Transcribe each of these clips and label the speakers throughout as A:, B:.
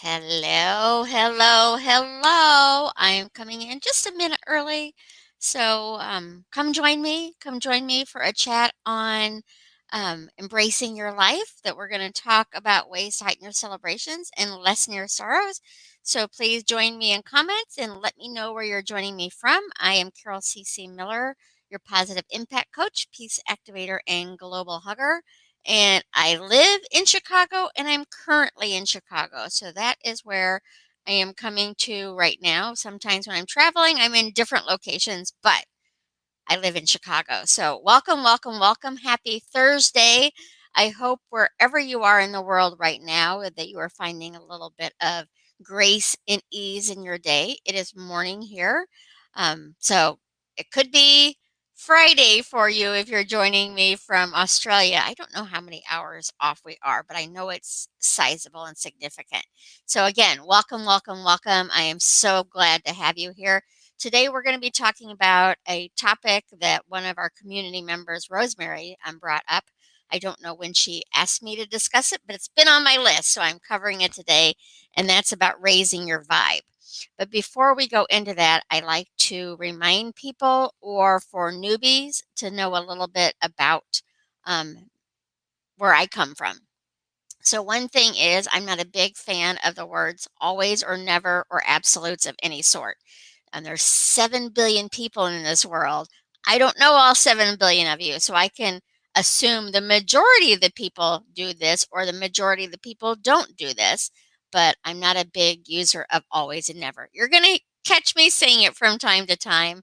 A: Hello, hello, hello. I am coming in just a minute early. Come join me. Come join me for a chat on embracing your life. That we're going to talk about ways to heighten your celebrations and lessen your sorrows. So, please join me in comments and let me know where you're joining me from. I am Carol C.C. Miller, your positive impact coach, peace activator, and global hugger, and I live in Chicago and I'm currently in Chicago. So that is where I am coming to right now. Sometimes when I'm traveling, I'm in different locations, but I live in Chicago. So welcome, welcome, welcome. Happy Thursday. I hope wherever you are in the world right now that you are finding a little bit of grace and ease in your day. It is morning here. So it could be Friday for you if you're joining me from Australia. I don't know how many hours off we are, but I know it's sizable and significant. So again, welcome, welcome, welcome. I am so glad to have you here. Today, we're going to be talking about a topic that one of our community members, Rosemary, brought up. I don't know when she asked me to discuss it, but it's been on my list, so I'm covering it today, and that's about raising your vibe. But before we go into that, I like to remind people, or for newbies, to know a little bit about um, where I come from. So, one thing is, I'm not a big fan of the words always or never or absolutes of any sort. And there's 7 billion people in this world. I don't know all 7 billion of you, so I can assume the majority of the people do this or the majority of the people don't do this, but I'm not a big user of always and never. You're going to catch me saying it from time to time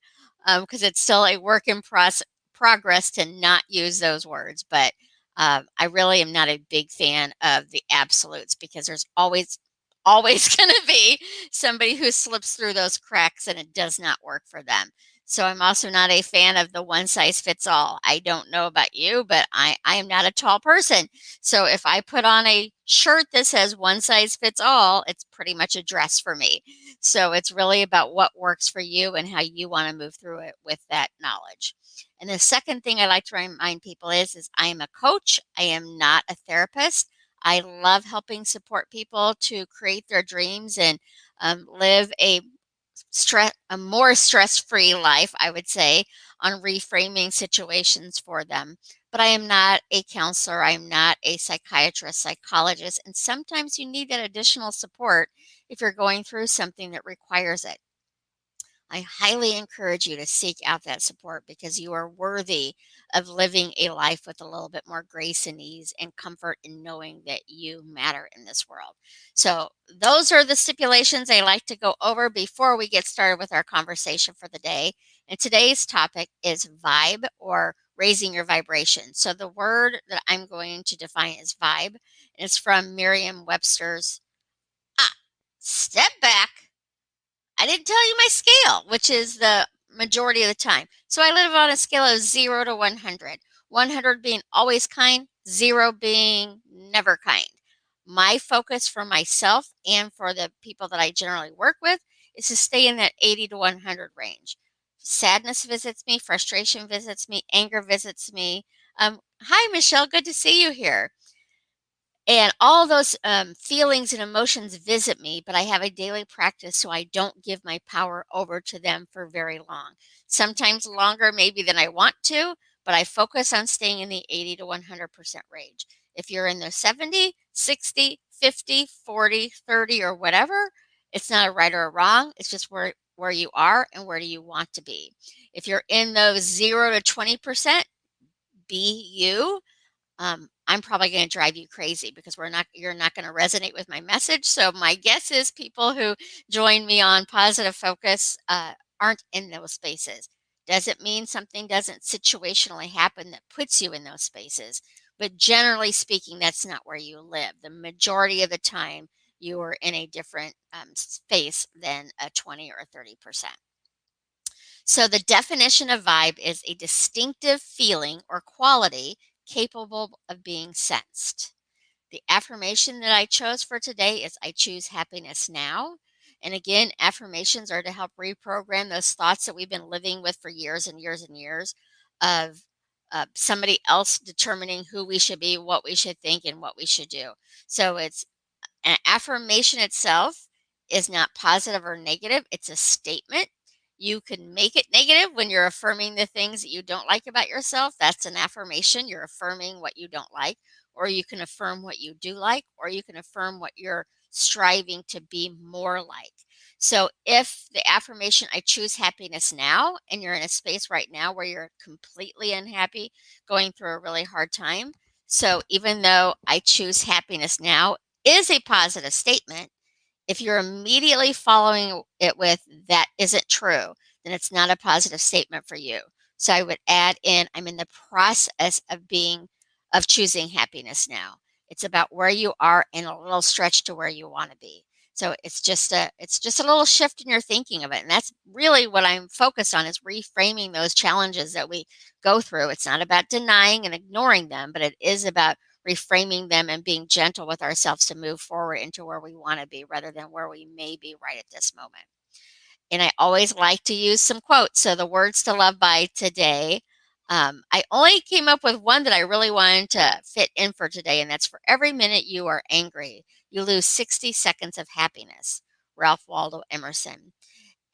A: because it's still a work in progress to not use those words, but I really am not a big fan of the absolutes because there's always going to be somebody who slips through those cracks and it does not work for them. So I'm also not a fan of the one size fits all. I don't know about you, but I am not a tall person. So if I put on a shirt that says one size fits all, it's pretty much a dress for me. So it's really about what works for you and how you want to move through it with that knowledge. And the second thing I like to remind people is I am a coach. I am not a therapist. I love helping support people to create their dreams and live a more stress-free life, I would say, on reframing situations for them. But I am not a counselor. I am not a psychiatrist, psychologist, and sometimes you need that additional support if you're going through something that requires it. I highly encourage you to seek out that support because you are worthy of living a life with a little bit more grace and ease and comfort in knowing that you matter in this world. So, those are the stipulations I like to go over before we get started with our conversation for the day. And today's topic is vibe, or raising your vibration. So, the word that I'm going to define is vibe, and it's from Merriam Webster's. Ah, step back. I didn't tell you my scale, which is the majority of the time. So I live on a scale of 0 to 100. 100 being always kind, 0 being never kind. My focus for myself and for the people that I generally work with is to stay in that 80 to 100 range. Sadness visits me, frustration visits me, anger visits me. Hi, Michelle, good to see you here. And all those feelings and emotions visit me, but I have a daily practice so I don't give my power over to them for very long. Sometimes longer, maybe than I want to, but I focus on staying in the 80 to 100% range. If you're in the 70, 60, 50, 40, 30, or whatever, it's not a right or a wrong. It's just where you are and where do you want to be. If you're in those 0 to 20%, be you. I'm probably going to drive you crazy because you're not going to resonate with my message. So my guess is people who join me on Positive Focus aren't in those spaces. Doesn't mean something doesn't situationally happen that puts you in those spaces, but generally speaking, that's not where you live. The majority of the time, you are in a different space than a 20 or 30%. So the definition of vibe is a distinctive feeling or quality capable of being sensed. The affirmation that I chose for today is I choose happiness now. And again, affirmations are to help reprogram those thoughts that we've been living with for years and years and years of somebody else determining who we should be, what we should think, and what we should do. So it's An affirmation itself is not positive or negative, it's a statement. You can make it negative when you're affirming the things that you don't like about yourself. That's an affirmation. You're affirming what you don't like, or you can affirm what you do like, or you can affirm what you're striving to be more like. So if the affirmation, I choose happiness now, and you're in a space right now where you're completely unhappy, going through a really hard time. So even though I choose happiness now is a positive statement, if you're immediately following it with that isn't true, then it's not a positive statement for you. So I would add in, I'm in the process of choosing happiness now. It's about where you are and a little stretch to where you want to be. So it's just a little shift in your thinking of it. And that's really what I'm focused on, is reframing those challenges that we go through. It's not about denying and ignoring them, but it is about reframing them and being gentle with ourselves to move forward into where we want to be rather than where we may be right at this moment. And I always like to use some quotes. So the words to love by today, I only came up with one that I really wanted to fit in for today, and that's, for every minute you are angry, you lose 60 seconds of happiness. Ralph Waldo Emerson.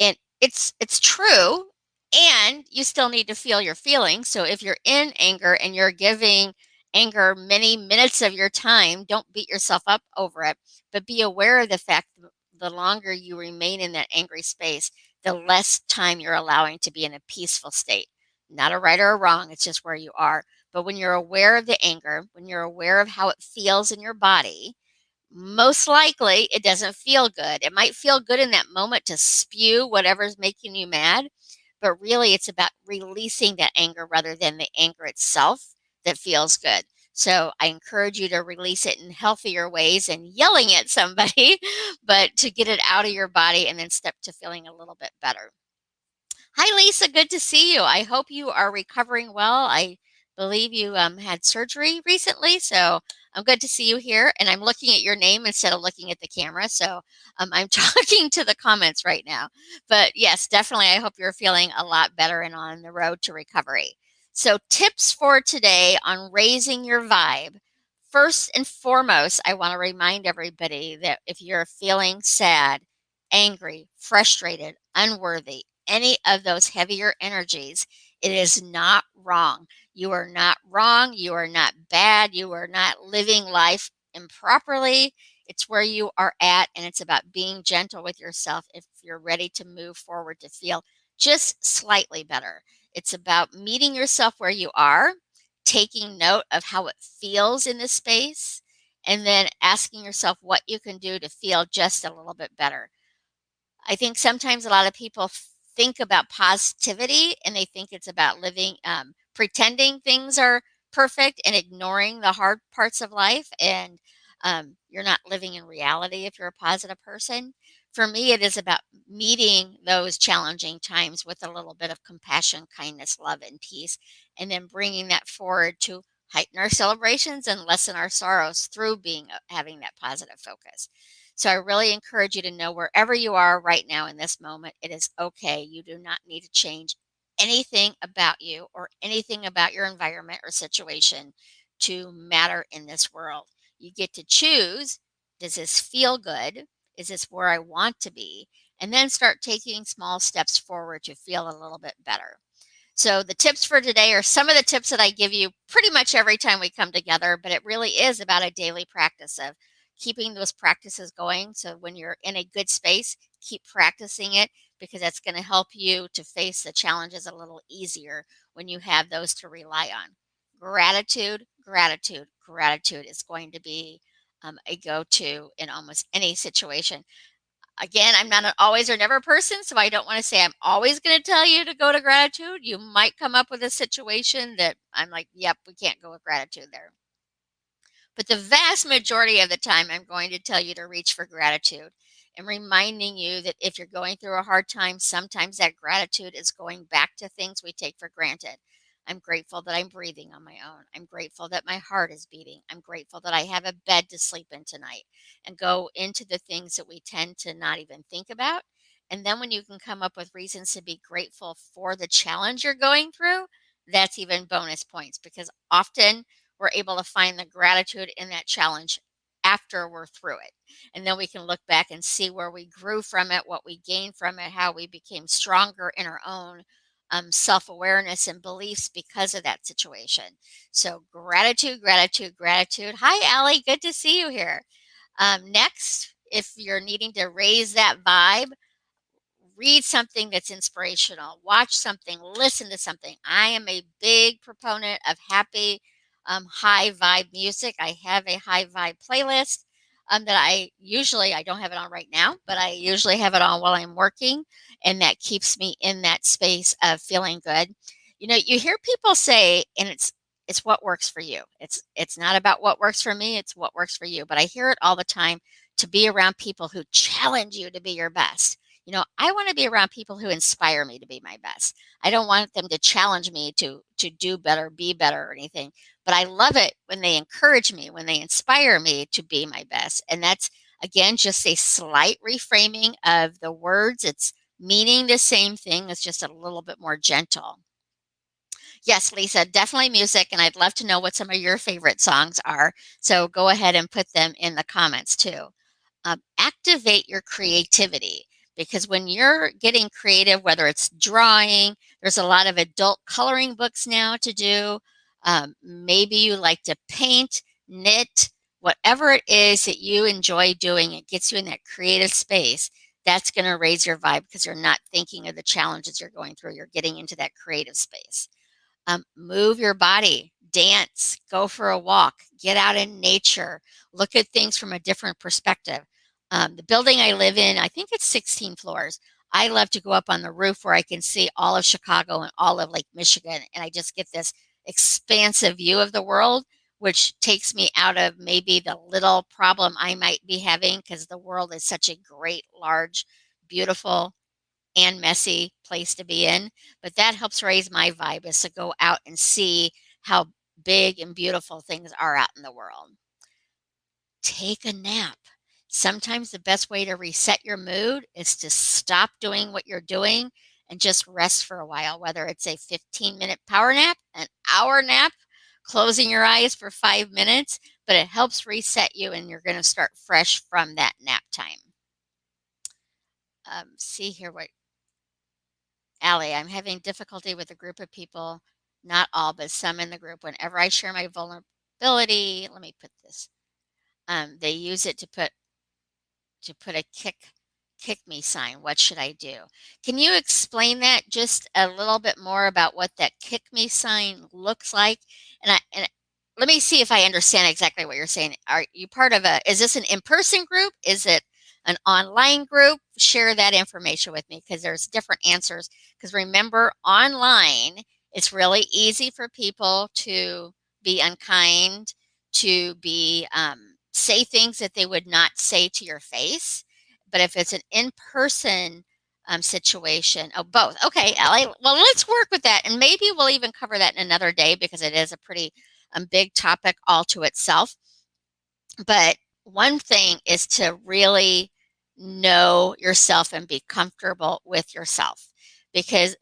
A: And it's true, and you still need to feel your feelings. So if you're in anger and you're giving anger many minutes of your time, don't beat yourself up over it, but be aware of the fact that the longer you remain in that angry space, the less time you're allowing to be in a peaceful state. Not a right or a wrong, it's just where you are. But when you're aware of the anger, when you're aware of how it feels in your body, most likely it doesn't feel good. It might feel good in that moment to spew whatever's making you mad, but really it's about releasing that anger rather than the anger itself that feels good. So I encourage you to release it in healthier ways than yelling at somebody, but to get it out of your body and then step to feeling a little bit better. Hi, Lisa. Good to see you. I hope you are recovering well. I believe you had surgery recently, so I'm good to see you here. And I'm looking at your name instead of looking at the camera, so I'm talking to the comments right now. But yes, definitely, I hope you're feeling a lot better and on the road to recovery. So, tips for today on raising your vibe. First and foremost, I want to remind everybody that if you're feeling sad, angry, frustrated, unworthy, any of those heavier energies, it is not wrong. You are not wrong. You are not bad. You are not living life improperly. It's where you are at, and it's about being gentle with yourself if you're ready to move forward to feel just slightly better. It's about meeting yourself where you are, taking note of how it feels in this space, and then asking yourself what you can do to feel just a little bit better. I think sometimes a lot of people think about positivity and they think it's about living, pretending things are perfect and ignoring the hard parts of life. And you're not living in reality if you're a positive person. For me, it is about meeting those challenging times with a little bit of compassion, kindness, love, and peace, and then bringing that forward to heighten our celebrations and lessen our sorrows through having that positive focus. So I really encourage you to know, wherever you are right now in this moment, it is okay. You do not need to change anything about you or anything about your environment or situation to matter in this world. You get to choose, does this feel good? Is this where I want to be? And then start taking small steps forward to feel a little bit better. So the tips for today are some of the tips that I give you pretty much every time we come together, but it really is about a daily practice of keeping those practices going. So when you're in a good space, keep practicing it, because that's going to help you to face the challenges a little easier when you have those to rely on. Gratitude, gratitude, gratitude is going to be a go-to in almost any situation. Again, I'm not an always or never person, so I don't want to say I'm always going to tell you to go to gratitude. You might come up with a situation that I'm like, yep, we can't go with gratitude there. But the vast majority of the time, I'm going to tell you to reach for gratitude and reminding you that if you're going through a hard time, sometimes that gratitude is going back to things we take for granted. I'm grateful that I'm breathing on my own. I'm grateful that my heart is beating. I'm grateful that I have a bed to sleep in tonight, and go into the things that we tend to not even think about. And then when you can come up with reasons to be grateful for the challenge you're going through, that's even bonus points, because often we're able to find the gratitude in that challenge after we're through it. And then we can look back and see where we grew from it, what we gained from it, how we became stronger in our own self awareness and beliefs because of that situation. So, gratitude, gratitude, gratitude. Hi, Allie. Good to see you here. Next, if you're needing to raise that vibe, read something that's inspirational, watch something, listen to something. I am a big proponent of happy, high vibe music. I have a high vibe playlist that I don't have it on right now, but I usually have it on while I'm working, and that keeps me in that space of feeling good. You know, you hear people say, and it's what works for you. It's not about what works for me, it's what works for you. But I hear it all the time, to be around people who challenge you to be your best. You know, I want to be around people who inspire me to be my best. I don't want them to challenge me to do better, be better or anything. But I love it when they encourage me, when they inspire me to be my best. And that's again just a slight reframing of the words. It's meaning the same thing, it's just a little bit more gentle. Yes, Lisa, definitely music, and I'd love to know what some of your favorite songs are. So go ahead and put them in the comments too. Activate your creativity, because when you're getting creative, whether it's drawing, there's a lot of adult coloring books now to do. Maybe you like to paint, knit, whatever it is that you enjoy doing, it gets you in that creative space. That's going to raise your vibe because you're not thinking of the challenges you're going through. You're getting into that creative space. Move your body, dance, go for a walk, get out in nature, look at things from a different perspective. The building I live in, I think it's 16 floors. I love to go up on the roof where I can see all of Chicago and all of Lake Michigan, and I just get this expansive view of the world, which takes me out of maybe the little problem I might be having, because the world is such a great, large, beautiful, and messy place to be in. But that helps raise my vibe, is to go out and see how big and beautiful things are out in the world. Take a nap. Sometimes the best way to reset your mood is to stop doing what you're doing and just rest for a while, whether it's a 15-minute power nap, an hour nap, closing your eyes for 5 minutes, but it helps reset you and you're going to start fresh from that nap time. See here what Allie, I'm having difficulty with a group of people, not all, but some in the group. Whenever I share my vulnerability, let me put this. They use it to put a kick me sign. What should I do? Can you explain that just a little bit more about what that kick me sign looks like? And let me see if I understand exactly what you're saying. Are you part of is this an in-person group? Is it an online group? Share that information with me, because there's different answers. Because remember, online, it's really easy for people to be unkind, to be say things that they would not say to your face. But if it's an in-person situation, oh, both. Okay, Allie. Well, let's work with that, and maybe we'll even cover that in another day, because it is a pretty big topic all to itself. But one thing is to really know yourself and be comfortable with yourself, because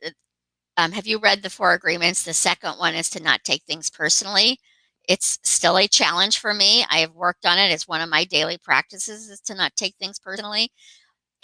A: have you read the Four Agreements? The second one is to not take things personally. It's still a challenge for me. I have worked on it. It's one of my daily practices, is to not take things personally.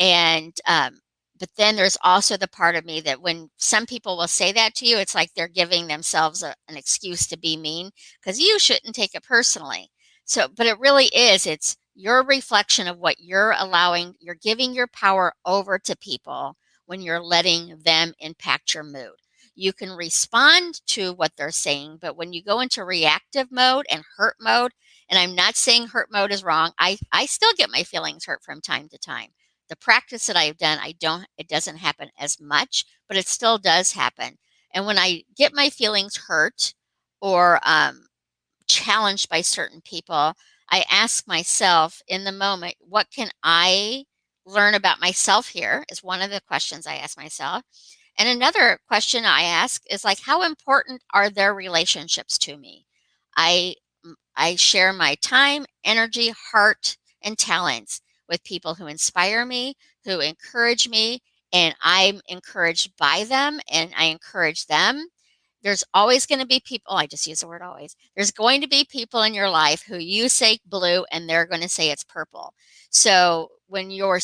A: And but then there's also the part of me that when some people will say that to you, it's like they're giving themselves an excuse to be mean, because you shouldn't take it personally. So, but it really is. It's your reflection of what you're allowing. You're giving your power over to people when you're letting them impact your mood. You can respond to what they're saying, but when you go into reactive mode and hurt mode, and I'm not saying hurt mode is wrong, I still get my feelings hurt from time to time. The practice that I've done, it doesn't happen as much, but it still does happen. And when I get my feelings hurt or challenged by certain people, I ask myself in the moment, what can I learn about myself here? Is one of the questions I ask myself. And another question I ask is like, how important are their relationships to me? I I share my time, energy, heart, and talents with people who inspire me, who encourage me, and I'm encouraged by them, and I encourage them. there's always going to be people, I just use the word always. There's going to be people in your life who you say blue and they're going to say it's purple. So when you're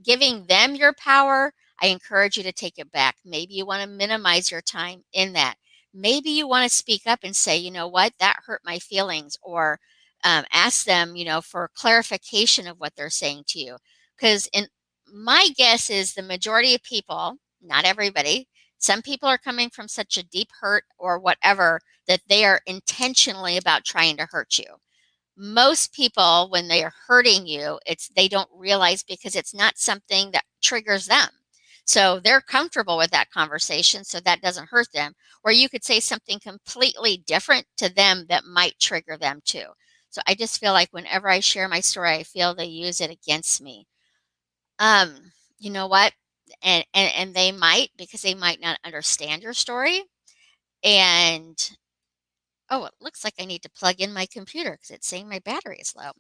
A: giving them your power, I encourage you to take it back. Maybe you want to minimize your time in that. Maybe you want to speak up and say, you know what, that hurt my feelings, or ask them, for clarification of what they're saying to you. Because in my guess is the majority of people, not everybody, some people are coming from such a deep hurt or whatever that they are intentionally about trying to hurt you. Most people, when they are hurting you, they don't realize, because it's not something that triggers them. So they're comfortable with that conversation, so that doesn't hurt them. Or you could say something completely different to them that might trigger them too. So I just feel like whenever I share my story, I feel they use it against me. You know what? And they might, because they might not understand your story. And oh, it looks like I need to plug in my computer because it's saying my battery is low.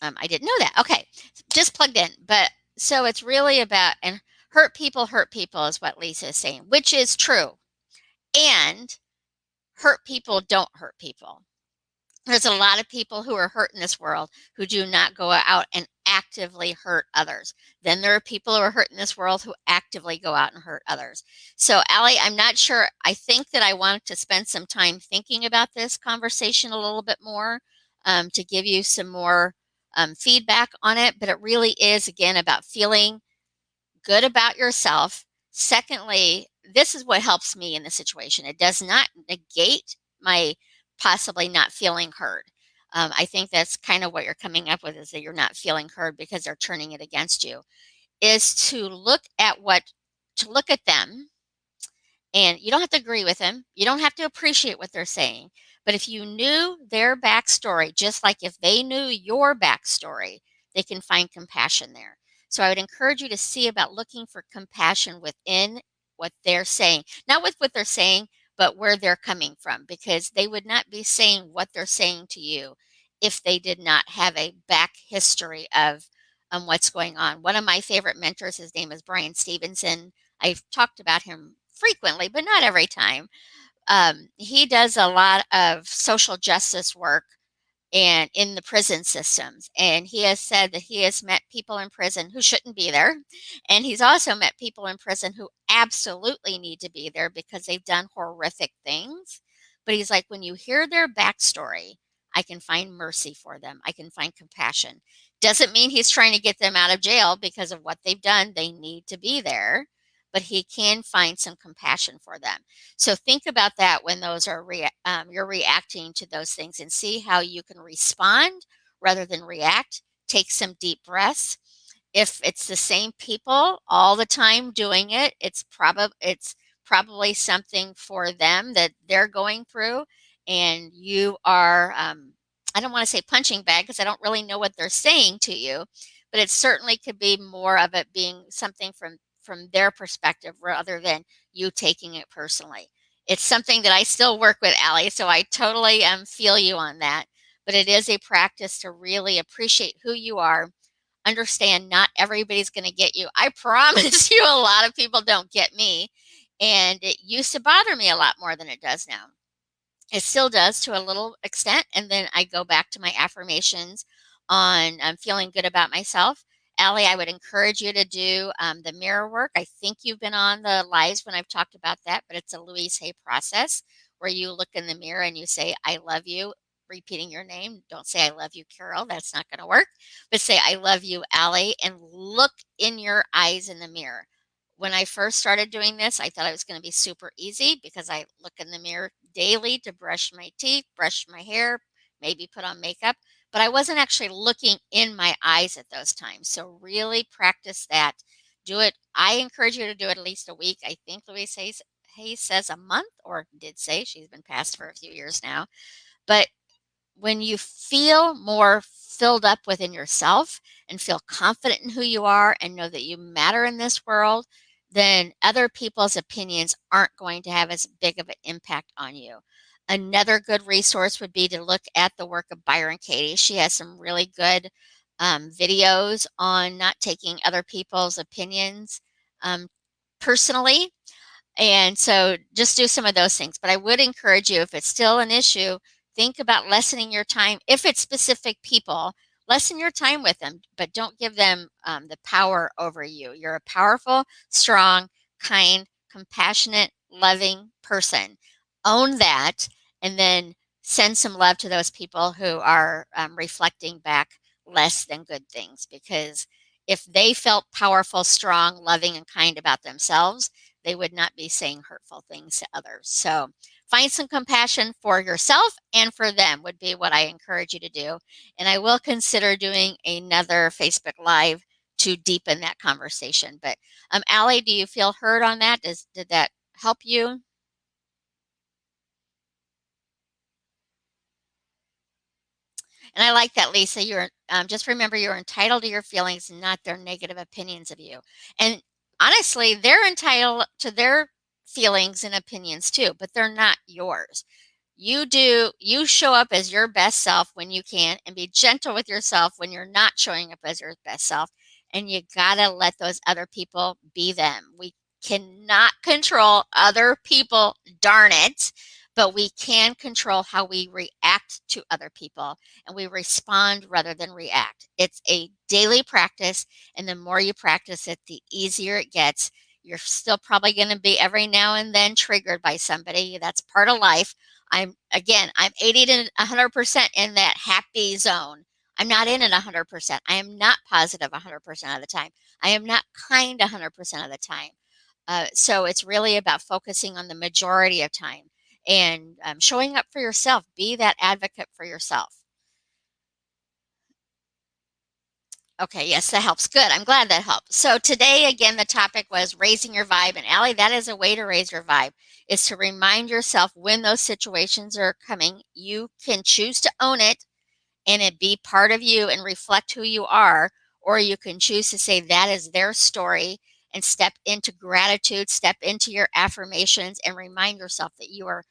A: I didn't know that. Okay, just plugged in. But so it's really about, and hurt people is what Lisa is saying, which is true. And hurt people don't hurt people. There's a lot of people who are hurt in this world who do not go out and actively hurt others. Then there are people who are hurt in this world who actively go out and hurt others. So, Allie, I'm not sure. I think that I want to spend some time thinking about this conversation a little bit more, to give you some more feedback on it. But it really is, again, about feeling good about yourself. Secondly, this is what helps me in the situation. It does not negate my possibly not feeling heard. I think that's kind of what you're coming up with, is that you're not feeling heard because they're turning it against you. Is to look at them, and you don't have to agree with them. You don't have to appreciate what they're saying. But if you knew their backstory, just like if they knew your backstory, they can find compassion there. So I would encourage you to see about looking for compassion within what they're saying, not with what they're saying, but where they're coming from, because they would not be saying what they're saying to you if they did not have a back history of what's going on. One of my favorite mentors, his name is Brian Stevenson. I've talked about him frequently, but not every time. He does a lot of social justice work and in the prison systems. And he has said that he has met people in prison who shouldn't be there. And he's also met people in prison who absolutely need to be there because they've done horrific things. But he's like, when you hear their backstory, I can find mercy for them. I can find compassion. Doesn't mean he's trying to get them out of jail because of what they've done. They need to be there, but he can find some compassion for them. So think about that when those are you're reacting to those things, and see how you can respond rather than react. Take some deep breaths. If it's the same people all the time doing it, it's probably something for them that they're going through, and you are, I don't want to say punching bag because I don't really know what they're saying to you, but it certainly could be more of it being something from their perspective rather than you taking it personally. It's something that I still work with, Allie, so I totally feel you on that. But it is a practice to really appreciate who you are. Understand not everybody's going to get you. I promise you, a lot of people don't get me. And it used to bother me a lot more than it does now. It still does to a little extent. And then I go back to my affirmations on feeling good about myself. Allie, I would encourage you to do the mirror work. I think you've been on the lives when I've talked about that, but it's a Louise Hay process where you look in the mirror and you say, I love you, repeating your name. Don't say, I love you, Carol. That's not going to work. But say, I love you, Allie, and look in your eyes in the mirror. When I first started doing this, I thought it was going to be super easy because I look in the mirror daily to brush my teeth, brush my hair, maybe put on makeup, but I wasn't actually looking in my eyes at those times. So really practice that. Do it. I encourage you to do it at least a week. I think Louise Hayes says a month, or did say. She's been passed for a few years now. But when you feel more filled up within yourself and feel confident in who you are and know that you matter in this world, then other people's opinions aren't going to have as big of an impact on you. Another good resource would be to look at the work of Byron Katie. She has some really good videos on not taking other people's opinions um, personally. And so just do some of those things. But I would encourage you, if it's still an issue, think about lessening your time. If it's specific people, lessen your time with them, but don't give them the power over you. You're a powerful, strong, kind, compassionate, loving person. Own that, and then send some love to those people who are reflecting back less than good things. Because if they felt powerful, strong, loving, and kind about themselves, they would not be saying hurtful things to others. So find some compassion for yourself and for them would be what I encourage you to do. And I will consider doing another Facebook Live to deepen that conversation. But Allie, do you feel heard on that? Did that help you? And I like that, Lisa. You're just remember you're entitled to your feelings, not their negative opinions of you. And honestly, they're entitled to their feelings and opinions too, but they're not yours. You show up as your best self when you can, and be gentle with yourself when you're not showing up as your best self. And you gotta let those other people be them. We cannot control other people, darn it, but we can control how we react to other people, and we respond rather than react. It's a daily practice, and the more you practice it, the easier it gets. You're still probably going to be every now and then triggered by somebody. That's part of life. I'm 80 to 100% in that happy zone. I'm not in it 100%. I am not positive 100% of the time. I am not kind 100% of the time. So it's really about focusing on the majority of time, and showing up for yourself. Be that advocate for yourself. Okay, yes, that helps. Good. I'm glad that helped. So today, again, the topic was raising your vibe. And Allie, that is a way to raise your vibe, is to remind yourself when those situations are coming. You can choose to own it and it be part of you and reflect who you are, or you can choose to say that is their story and step into gratitude, step into your affirmations, and remind yourself that you are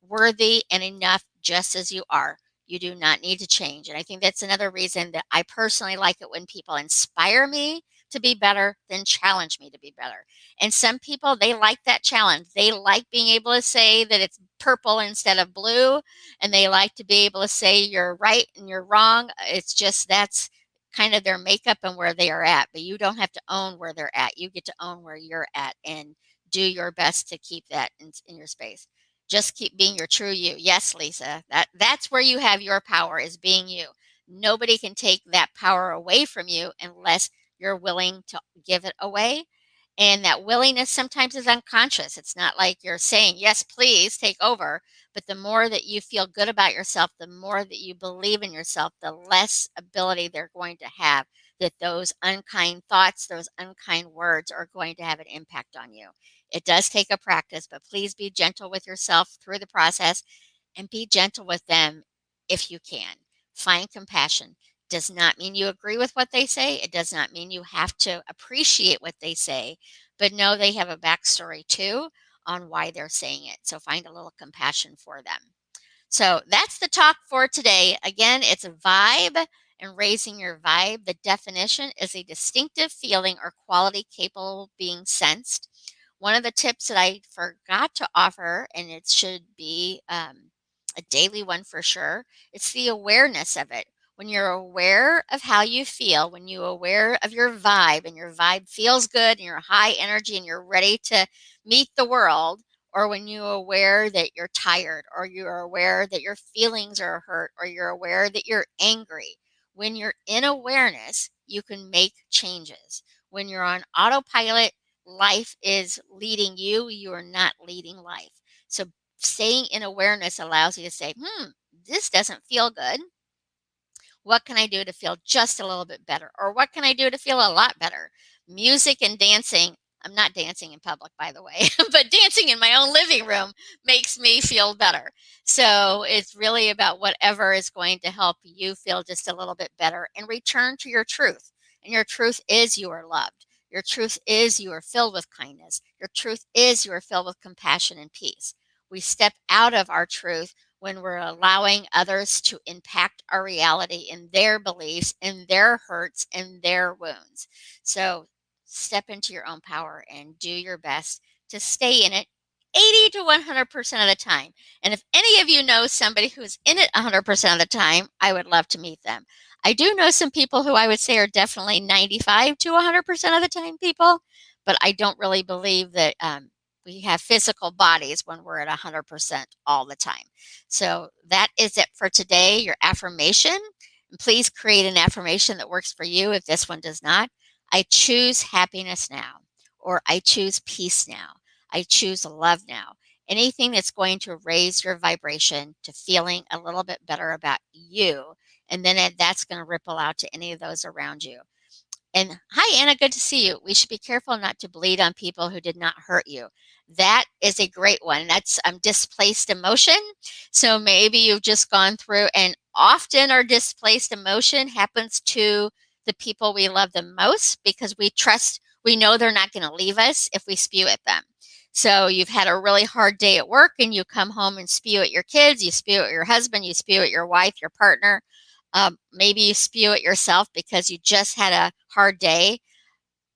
A: worthy and enough just as you are. You do not need to change. And I think that's another reason that I personally like it when people inspire me to be better than challenge me to be better. And some people, they like that challenge. They like being able to say that it's purple instead of blue, and they like to be able to say you're right and you're wrong. It's just that's kind of their makeup and where they are at. But you don't have to own where they're at. You get to own where you're at and do your best to keep that in your space. Just keep being your true you. Yes, Lisa. That's where you have your power, is being you. Nobody can take that power away from you unless you're willing to give it away. And that willingness sometimes is unconscious. It's not like you're saying, yes, please take over. But the more that you feel good about yourself, the more that you believe in yourself, the less ability they're going to have that those unkind thoughts, those unkind words are going to have an impact on you. It does take a practice, but please be gentle with yourself through the process, and be gentle with them if you can. Find compassion. Does not mean you agree with what they say. It does not mean you have to appreciate what they say, but know they have a backstory too on why they're saying it. So find a little compassion for them. So that's the talk for today. Again, it's a vibe and raising your vibe. The definition is a distinctive feeling or quality capable of being sensed. One of the tips that I forgot to offer, and it should be a daily one for sure, it's the awareness of it. When you're aware of how you feel, when you're aware of your vibe and your vibe feels good and you're high energy and you're ready to meet the world, or when you're aware that you're tired, or you're aware that your feelings are hurt, or you're aware that you're angry. When you're in awareness, you can make changes. When you're on autopilot, life is leading you, you are not leading life. So staying in awareness allows you to say, this doesn't feel good. What can I do to feel just a little bit better? Or what can I do to feel a lot better? Music and dancing. I'm not dancing in public, by the way, but dancing in my own living room makes me feel better. So it's really about whatever is going to help you feel just a little bit better, and return to your truth. And your truth is you are loved. Your truth is you are filled with kindness. Your truth is you are filled with compassion and peace. We step out of our truth when we're allowing others to impact our reality in their beliefs, in their hurts, in their wounds. So step into your own power and do your best to stay in it 80 to 100% of the time. And if any of you know somebody who's in it 100% of the time, I would love to meet them. I do know some people who I would say are definitely 95 to 100% of the time people, but I don't really believe that we have physical bodies when we're at 100% all the time. So that is it for today, your affirmation. And please create an affirmation that works for you if this one does not. I choose happiness now, or I choose peace now. I choose love now. Anything that's going to raise your vibration to feeling a little bit better about you. And then that's going to ripple out to any of those around you. And hi, Anna, good to see you. We should be careful not to bleed on people who did not hurt you. That is a great one. That's displaced emotion. So maybe you've just gone through, and often our displaced emotion happens to the people we love the most because we trust, we know they're not going to leave us if we spew at them. So you've had a really hard day at work and you come home and spew at your kids, you spew at your husband, you spew at your wife, your partner. Maybe you spew at yourself because you just had a hard day.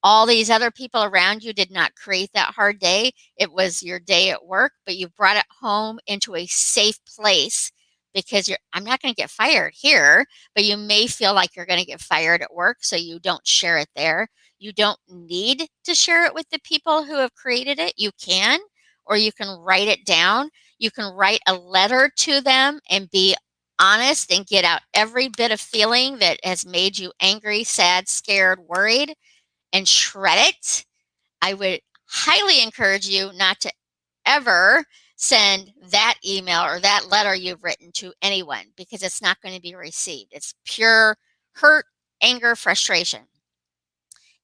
A: All these other people around you did not create that hard day. It was your day at work, but you brought it home into a safe place because I'm not going to get fired here, but you may feel like you're going to get fired at work, so you don't share it there. You don't need to share it with the people who have created it. You can, or you can write it down. You can write a letter to them and be honest and get out every bit of feeling that has made you angry, sad, scared, worried, and shred it. I would highly encourage you not to ever send that email or that letter you've written to anyone because it's not going to be received. It's pure hurt, anger, frustration.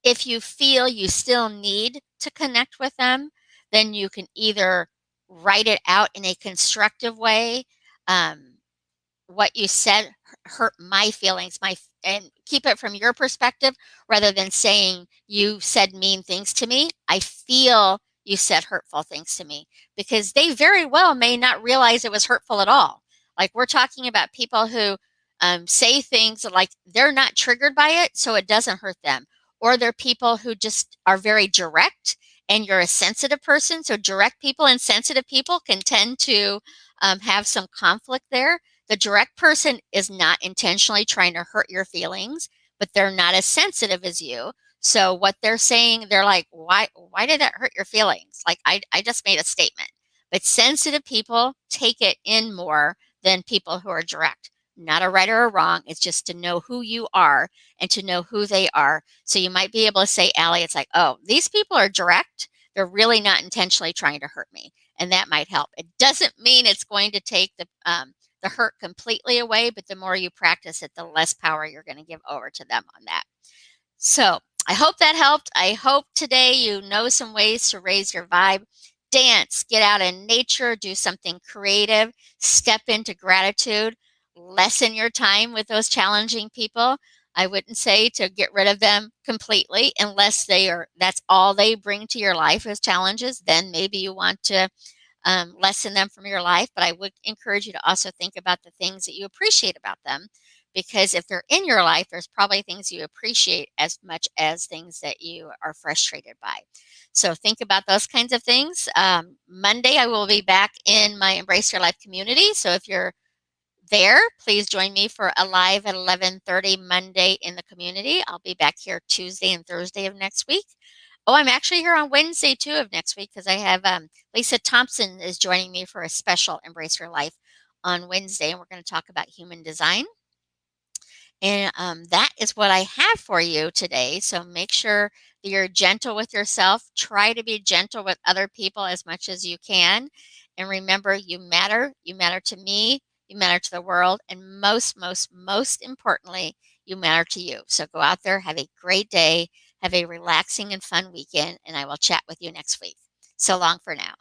A: If you feel you still need to connect with them, then you can either write it out in a constructive way. What you said hurt my feelings, and keep it from your perspective rather than saying you said mean things to me. I feel you said hurtful things to me because they very well may not realize it was hurtful at all. Like we're talking about people who say things like they're not triggered by it, so it doesn't hurt them. Or they're people who just are very direct, and you're a sensitive person. So direct people and sensitive people can tend to have some conflict there. The direct person is not intentionally trying to hurt your feelings, but they're not as sensitive as you. So what they're saying, they're like, why did that hurt your feelings? Like I just made a statement. But sensitive people take it in more than people who are direct. Not a right or a wrong. It's just to know who you are and to know who they are. So you might be able to say, Allie, it's like, oh, these people are direct. They're really not intentionally trying to hurt me. And that might help. It doesn't mean it's going to take the hurt completely away, but the more you practice it, the less power you're going to give over to them on that. So I hope that helped. I hope today you know some ways to raise your vibe. Dance, get out in nature, do something creative, step into gratitude, lessen your time with those challenging people. I wouldn't say to get rid of them completely unless that's all they bring to your life as challenges. Then maybe you want to lessen them from your life. But I would encourage you to also think about the things that you appreciate about them, because if they're in your life, there's probably things you appreciate as much as things that you are frustrated by. So think about those kinds of things. Monday, I will be back in my Embrace Your Life community. So if you're there, please join me for a live at 11:30 Monday in the community. I'll be back here Tuesday and Thursday of next week. Oh, I'm actually here on Wednesday too of next week because I have Lisa Thompson is joining me for a special Embrace Your Life on Wednesday, and we're going to talk about human design. And that is what I have for you today. So make sure that you're gentle with yourself. Try to be gentle with other people as much as you can. And remember, you matter. You matter to me. You matter to the world. And most importantly, you matter to you. So go out there, have a great day, have a relaxing and fun weekend, and I will chat with you next week. So long for now.